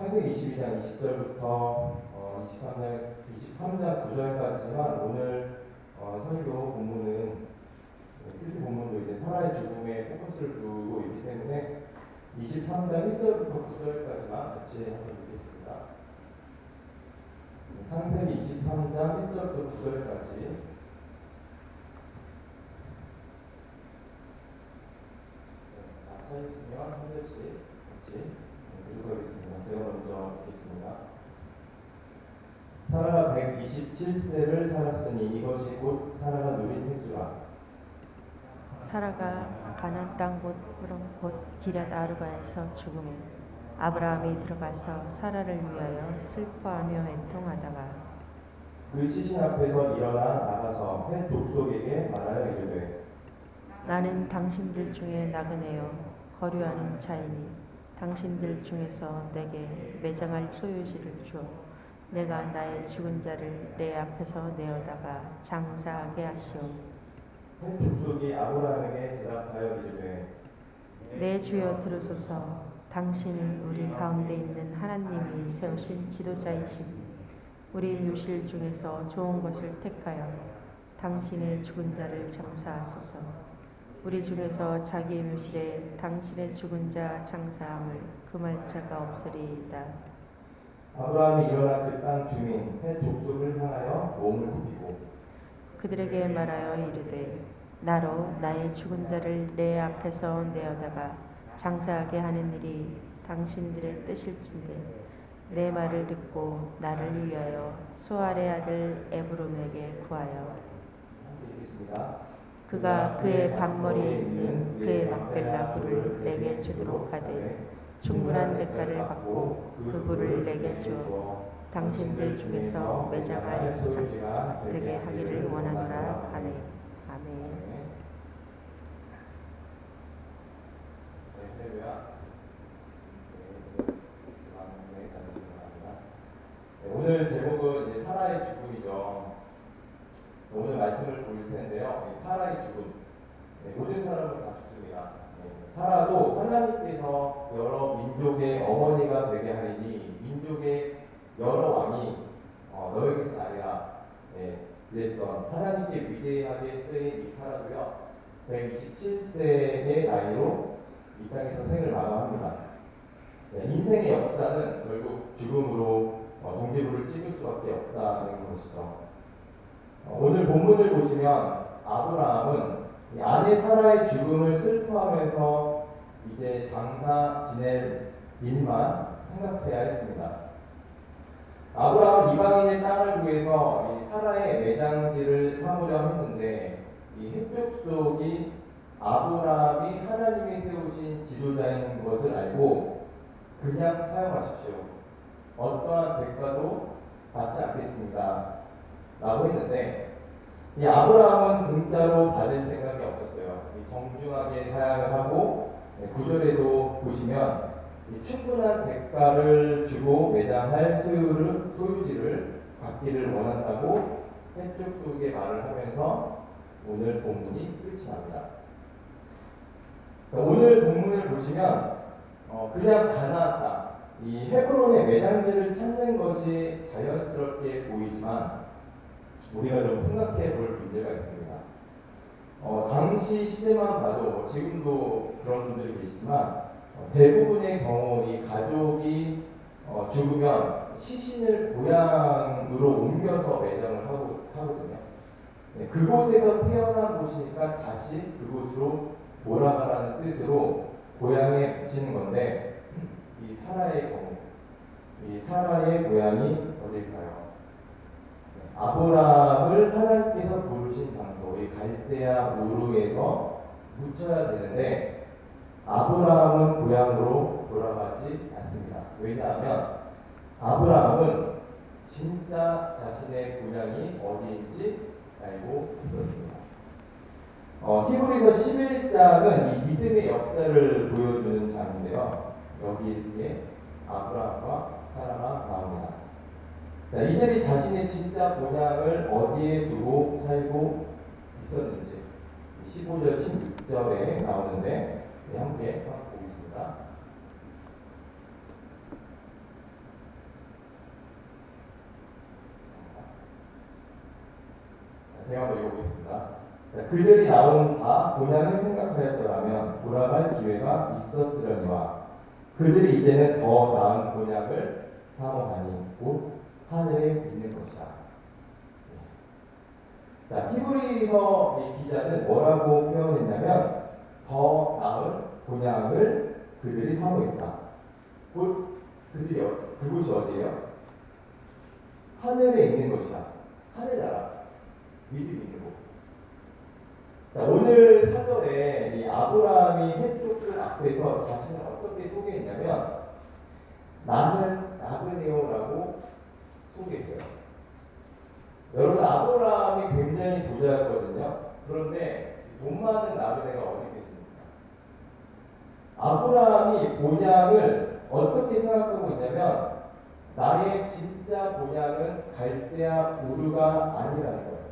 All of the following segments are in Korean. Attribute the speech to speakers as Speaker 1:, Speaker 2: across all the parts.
Speaker 1: 창세기 22장 20절부터 23장 9절까지지만 오늘 설교 본문은 필수 본문도 이제 사라의 죽음에 포커스를 두고 있기 때문에 23장 1절부터 9절까지만 같이 한번 읽겠습니다. 창세기 23장 1절부터 9절까지 찾으시면 한 절씩 같이 교독하겠습니다. 제가 먼저 읽겠습니다. 사라가 127세를 살았으니 이것이 곧 사라가 누린 횟수라.
Speaker 2: 사라가 가나안 땅 곧 기럇 아르바에서 죽음에 아브라함이 들어가서 사라를 위하여 슬퍼하며 애통하다가
Speaker 1: 그 시신 앞에서 일어나 나가서 헷 족속에게 말하여 이르되
Speaker 2: 나는 당신들 중에 나그네요 거류하는 자이니 당신들 중에서 내게 매장할 소유지를 주어 내가 나의 죽은 자를 내 앞에서 내어다가 장사하게 하시오.
Speaker 1: 헷 족속이 아브라함에게 대답하여 이르되
Speaker 2: 내 주여 들으소서. 당신은 우리 가운데 있는 하나님이 세우신 지도자이시니 우리 묘실 중에서 좋은 것을 택하여 당신의 죽은 자를 장사하소서. 우리 중에서 자기 묘실에 당신의 죽은 자 장사함을 금할 자가 없으리이다.
Speaker 1: 아브라함이 일어나 그 땅 주민 헷 족속을 향하여 몸을 굽히고
Speaker 2: 그들에게 말하여 이르되 나로 나의 죽은 자를 내 앞에서 내어다가 장사하게 하는 일이 당신들의 뜻일진데 내 말을 듣고 나를 위하여 소알의 아들 에브론에게 구하여
Speaker 1: 읽겠습니다.
Speaker 2: 그가 그의 반머리에 있는 그의 막벨라 굴을 내게 주도록 하되 충분한 대가를 받고 그 굴을 내게 주어 당신들 중에서 매장할 소유지가 되게 하기를 원하노라 하네. 아멘.
Speaker 1: 오늘 제목은 이제 사라의 죽음이죠. 오늘 말씀을 볼 텐데요. 사라의 죽음. 모든 사람은 다 죽습니다. 사라도 하나님께서 여러 민족의 어머니가 되게 하리니 민족의 여러 왕이 너에게서 나리라. 그랬던 하나님께 위대하게 쓰인 이 사라도요. 127세의 나이로 이 땅에서 생을 마감합니다. 인생의 역사는 결국 죽음으로 종지부를 찍을 수밖에 없다는 것이죠. 오늘 본문을 보시면 아브라함은 아내 사라의 죽음을 슬퍼하면서 이제 장사 지낼 일만 생각해야 했습니다. 아브라함은 이방인의 땅을 구해서 이 사라의 매장지를 삼으려 했는데 이 헷 족속이 아브라함이 하나님이 세우신 지도자인 것을 알고 그냥 사용하십시오. 어떠한 대가도 받지 않겠습니다. 라고 했는데 이 아브라함은 공짜로 받을 생각이 없었어요. 정중하게 사양을 하고 9절에도 보시면 충분한 대가를 주고 매장할 소유지를 갖기를 원한다고 헷 족속에 말을 하면서 오늘 본문이 끝이 납니다. 오늘 본문을 보시면 그냥 가나안 땅, 이 헤브론의 매장지를 찾는 것이 자연스럽게 보이지만 우리가 좀 생각해 볼 문제가 있습니다. 당시 시대만 봐도 지금도 그런 분들이 계시지만 대부분의 경우 이 가족이 죽으면 시신을 고향으로 옮겨서 매장을 하거든요. 그곳에서 태어난 곳이니까 다시 그곳으로 돌아가라는 뜻으로 고향에 붙이는 건데 이 사라의 경우, 이 사라의 고향이 어딜까요? 아브라함을 하나님께서 부르신 장소, 이 갈대아 우르에서 묻혀야 되는데 아브라함은 고향으로 돌아가지 않습니다. 왜냐하면 아브라함은 진짜 자신의 고향이 어디인지 알고 있었습니다. 히브리서 11장은 이 믿음의 역사를 보여주는 장인데요. 여기에 아브라함과 사라가 나옵니다. 자, 이들이 자신의 진짜 본향을 어디에 두고 살고 있었는지 15절, 16절에 나오는데 함께 보겠습니다. 자, 그들이 나온 바 본향을 생각하였더라면 돌아갈 기회가 있었으려니와 그들이 이제는 더 나은 본향을 사모하니 곧 하늘에 있는 것이라. 자, 히브리서 이 기자는 뭐라고 표현했냐면 더 나은 본향을 그들이 사모했다. 곧 그곳이 어디예요? 하늘에 있는 것이다. 하늘나라, 믿음 있는 곳. 자, 오늘 사절에 이 아브라함이 햇족술 앞에서 자신을 어떻게 소개했냐면 나는 나그네요라고 소개했어요. 여러분, 아브라함이 굉장히 부자였거든요. 그런데 돈 많은 나그네가 어디 있겠습니까? 아브라함이 본향을 어떻게 생각하고 있냐면 나의 진짜 본향은 갈대아 우르가 아니라는 거예요.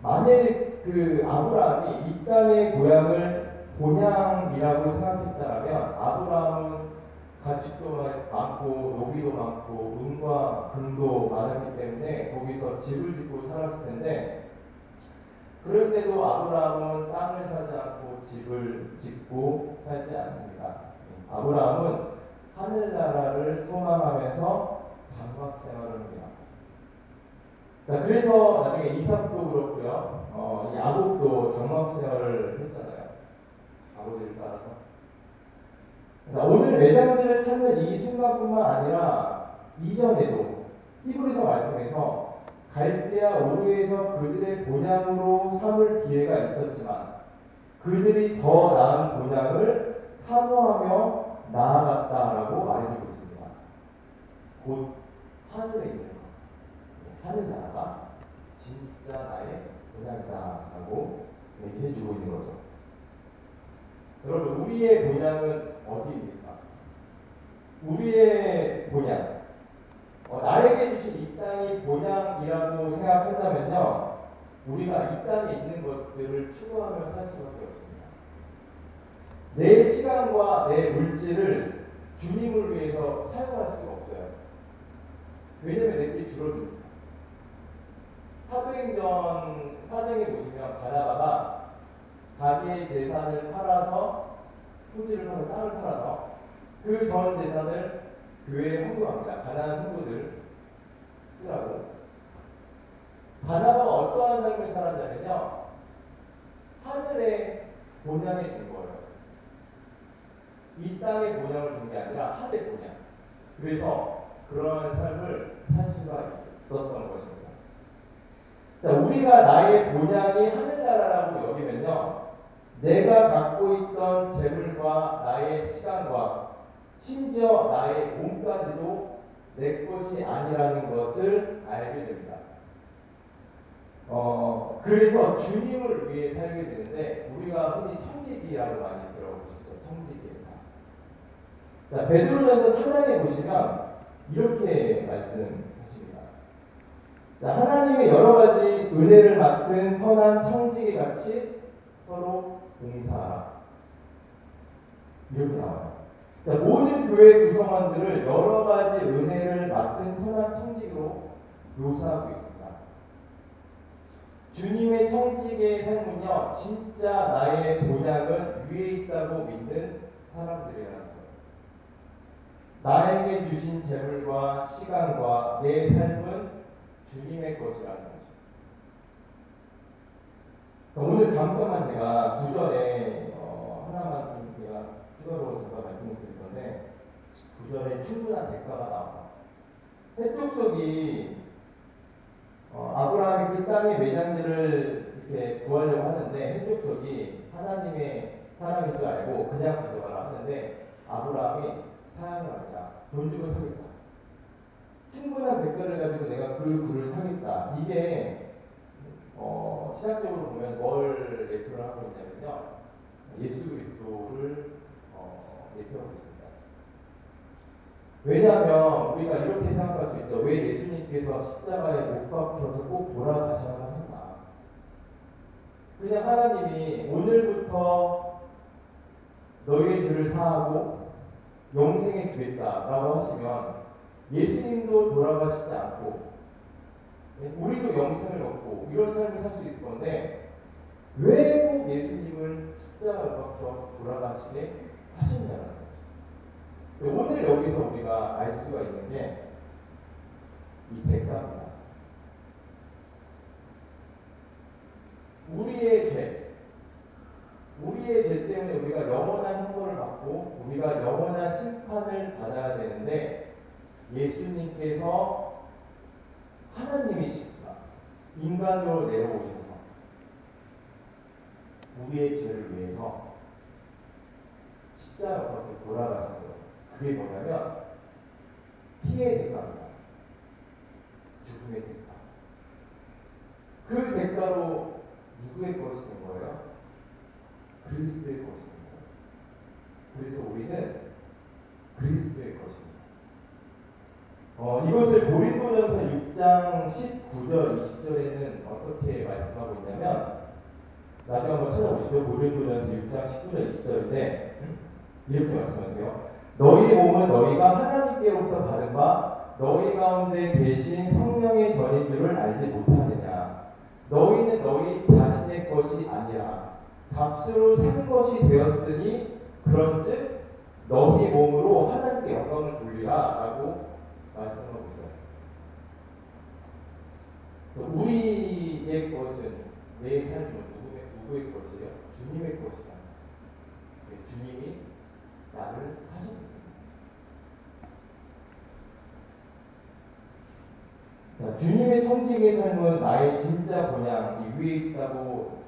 Speaker 1: 만일 그 아브라함이 이 땅의 고향을 본향이라고 생각했다면 아브라함은 가축도 많고 노비도 많고 은과 금도 많았기 때문에 거기서 집을 짓고 살았을 텐데, 그런데도 아브라함은 땅을 사지 않고 집을 짓고 살지 않습니다. 아브라함은 하늘나라를 소망하면서 장막 생활을 합니다. 자, 그래서 나중에 이삭도 그렇고요, 이 야곱도 장막 생활을 했잖아요. 아버지를 따라서. 오늘 매장지를 찾는 이 순간뿐만 아니라 이전에도 히브리서 말씀에서 갈대아 우르에서 그들의 본향으로 삼을 기회가 있었지만 그들이 더 나은 본향을 사모하며 나아갔다라고 말해주고 있습니다. 곧 하늘에 있는 것, 하늘나라가 진짜 나의 본향이다라고 얘기해주고 있는 거죠. 여러분, 우리의 본향은 어디입니까? 우리의 본향, 나에게 주신 이 땅이 본향이라고 생각한다면요, 우리가 이 땅에 있는 것들을 추구하며 살 수밖에 없습니다. 내 시간과 내 물질을 주님을 위해서 사용할 수가 없어요. 왜냐면 내게 줄어듭니다. 사도행전 4장에 보시면 바나바가 자기의 재산을 팔아서, 토지를 팔아서, 땅을 팔아서 그 전 재산을 교회에 헌금합니다. 가난한 성도들 쓰라고. 바나바가 어떠한 삶을 살았냐면요, 하늘의 본향에 든 거예요. 이 땅의 본향을 둔 게 아니라 하늘의 본향. 그래서 그러한 삶을 살 수가 있었던 것입니다. 자, 우리가 나의 본향이 하늘나라라고 여기면요, 내가 갖고 있던 재물과 나의 시간과 심지어 나의 몸까지도 내 것이 아니라는 것을 알게 됩니다. 그래서 주님을 위해 살게 되는데 우리가 흔히 청지기라고 많이 들어보셨죠. 청지기에서. 자, 베드로전서 4장에 보시면 이렇게 말씀하십니다. 자, 하나님의 여러 가지 은혜를 맡은 선한 청지기 같이 서로 봉사하라. 이렇게 나와요. 자, 모든 교회 구성원들을 여러 가지 은혜를 맡은 선한 청지기로 묘사하고 있습니다. 주님의 청지기의 삶은요, 진짜 나의 본향은 위에 있다고 믿는 사람들이라는 거예요. 나에게 주신 재물과 시간과 내 삶은 주님의 것이라는 거죠. 오늘 잠깐만 제가 구절에 하나만 좀 제가 추가로 잠깐 말씀을 드릴 건데, 구절에 충분한 대가가 나옵니다. 햇족속이 아브라함이 그 땅의 매장지를 이렇게 구하려고 하는데 햇족속이 하나님의 사람인 줄 알고 그냥 가져가라 하는데 아브라함이 사양을 합니다. 돈 주고 사겠다. 충분한 대가를 가지고 내가 그 굴을 사겠다. 이게 신학적으로 보면 뭘 예표를 하고 있냐면요, 예수 그리스도를 예표하고 있습니다. 왜냐하면 우리가 이렇게 생각할 수 있죠. 왜 예수님께서 십자가에 못 박혀서 꼭 돌아가셔야만 했나? 그냥 하나님이 오늘부터 너희의 죄를 사하고 영생에 주겠다라고 하시면 예수님도 돌아가시지 않고 우리도 영생을 얻고 이런 삶을 살 수 있을 건데, 왜 꼭 예수님을 십자가 못 박혀 돌아가시게 하셨냐는 거죠. 오늘 여기서 우리가 알 수가 있는 게 이 대가입니다. 우리의 죄 때문에 우리가 영원한 형벌을 받고 우리가 영원한 심판을 받아야 되는데 예수님께서 하나님이시지만 인간으로 내려오셔서 우리의 죄를 위해서 십자가 밖에 돌아가신 거예요. 그게 뭐냐면 피의 대가입니다. 죽음의 대가. 그 대가로 누구의 것이 된 거예요? 그리스도의 것이 된 거예요. 그래서 우리는 그리스도의 것입니다. 이것을 고린도전서 6장 19절 20절에는 어떻게 말씀하고 있냐면 나중에 한번 찾아보시죠. 고린도전서 6장 19절 20절인데 이렇게 말씀하세요. 너희 몸은 너희가 하나님께로부터 받은 바 너희 가운데 계신 성령의 전인 줄을 알지 못하느냐. 너희는 너희 자신의 것이 아니라 값으로 산 것이 되었으니 그런즉 너희 몸으로 하나님께 영광을 돌리라 라고 말씀하고 있어요. 우리의 것은 내 삶은 누구의 것이에요? 주님의 것이다. 주님이 나를 사셨기 때문에. 주님의 청지기의 삶은 나의 진짜 본향 이 위에 있다고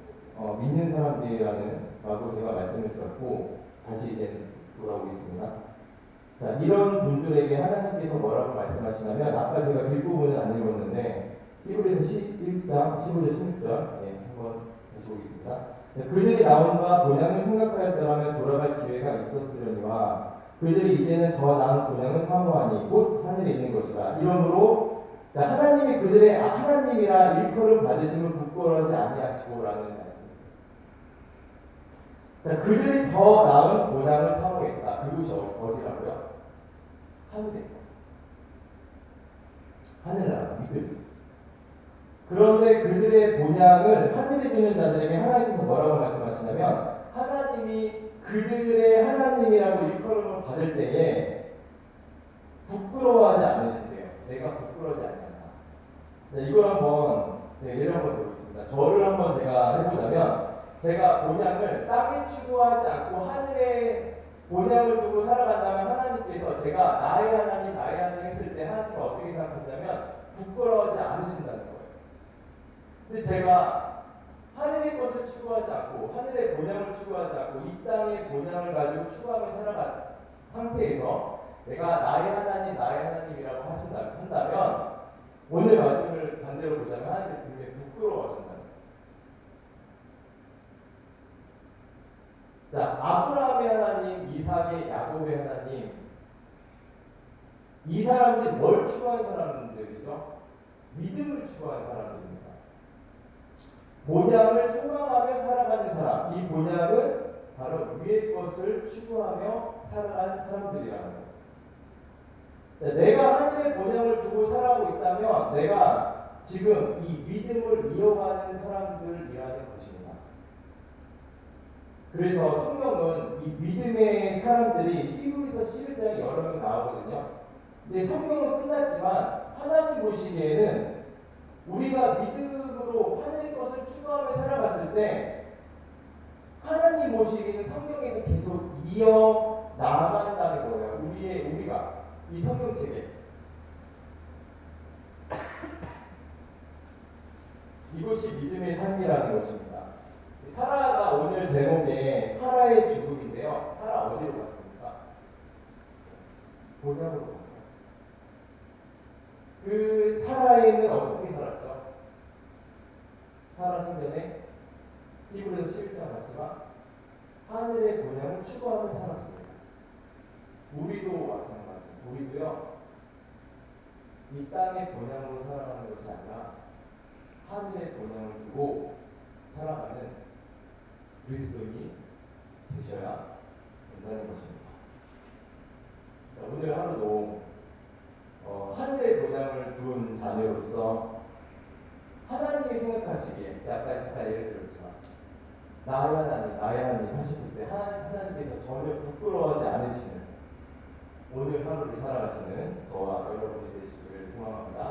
Speaker 1: 믿는 사람들이라고 제가 말씀을 드렸고 다시 이제 돌아오겠습니다. 자, 이런 분들에게 하나님께서 뭐라고 말씀하시냐면 아까 제가 뒷부분은 안 읽었는데 히브리서 11장 15절 16절 한번 다시 보겠습니다. 그들이 나온바 본향을 생각하였더라면 돌아갈 기회가 있었으려니와 그들이 이제는 더 나은 본향을 사모하니 곧 하늘에 있는 것이라. 이러므로 하나님이 그들의 하나님이라 일컬음 받으심을 부끄러워하지 아니하시고라는 말씀이세요. 그들이 더 나은 본향을 사모했다. 그곳이 어디라고요? 하늘에. 하늘나라 믿음. 그런데 그들의 본향을 하늘에 두는 자들에게 하나님께서 뭐라고 말씀하시냐면 하나님이 그들의 하나님이라고 일컬음을 받을 때에 부끄러워하지 않으신대요. 내가 부끄러워하지 않는다. 이걸 한번 제가 예를 한번 들어보겠습니다. 저를 한번 제가 해보자면 제가 본향을 땅에 추구하지 않고 하늘에 본향을 두고 살아간다면 하나님께서 제가 나의 하나님 했을 때 하나님께서 어떻게 생각하시냐면 부끄러워하지 않으신다는 거예요. 근데 제가 하늘의 것을 추구하지 않고 하늘의 본향을 추구하지 않고 이 땅의 본향을 가지고 추구하며 살아간 상태에서 내가 나의 하나님이라고 한다면 오늘 말씀을 반대로 보자면 하나님께서 굉장히 부끄러워하신다. 자, 아브라함의 하나님, 이삭의 야곱의 하나님, 이 사람들이 뭘 추구한 사람들이죠? 믿음을 추구한 사람들입니다. 본향을 소망하며 살아가는 사람, 이 본향은 바로 위의 것을 추구하며 살아가는 사람들이라는 거예요. 내가 하늘의 본향을 두고 살아가고 있다면 내가 지금 이 믿음을 이어가는 사람들이라는 것입니다. 그래서 성경은 이 믿음의 사람들이 히브리서 11장에 여러 명 나오거든요. 근데 성경은 끝났지만 하나님 보시기에는 우리가 믿음으로 하늘의 것을 추구하며 살아갔을 때 하나님 보시기에는 성경에서 계속 이어 나간다는 거예요. 우리가 이 성경책에 이것이 믿음의 삶이라는 것입니다. 사라가 오늘 제목에 사라의 죽음인데요. 사라 어디로 갔습니까? 본향으로 갔어요. 그 사라에는 어떻게 살았죠? 사라 생전에 히브리서 11장 같지만 하늘의 본향을 추구하며 살았습니다. 우리도 마찬가지. 우리도요. 이 땅의 본향으로 살아가는 것이 아니라 하늘의 본향을 두고 살아가는 그리스도인이 되셔야 된다는 것입니다. 자, 오늘 하루도 하늘의 본향을 둔 자녀로서 하나님이 생각하시기에 아까 잠깐 예를 들었지만 나의 하나님 하셨을 때 하나님께서 전혀 부끄러워하지 않으시는 오늘 하루를 살아가시는 저와 여러분이 되시기를 소망합니다.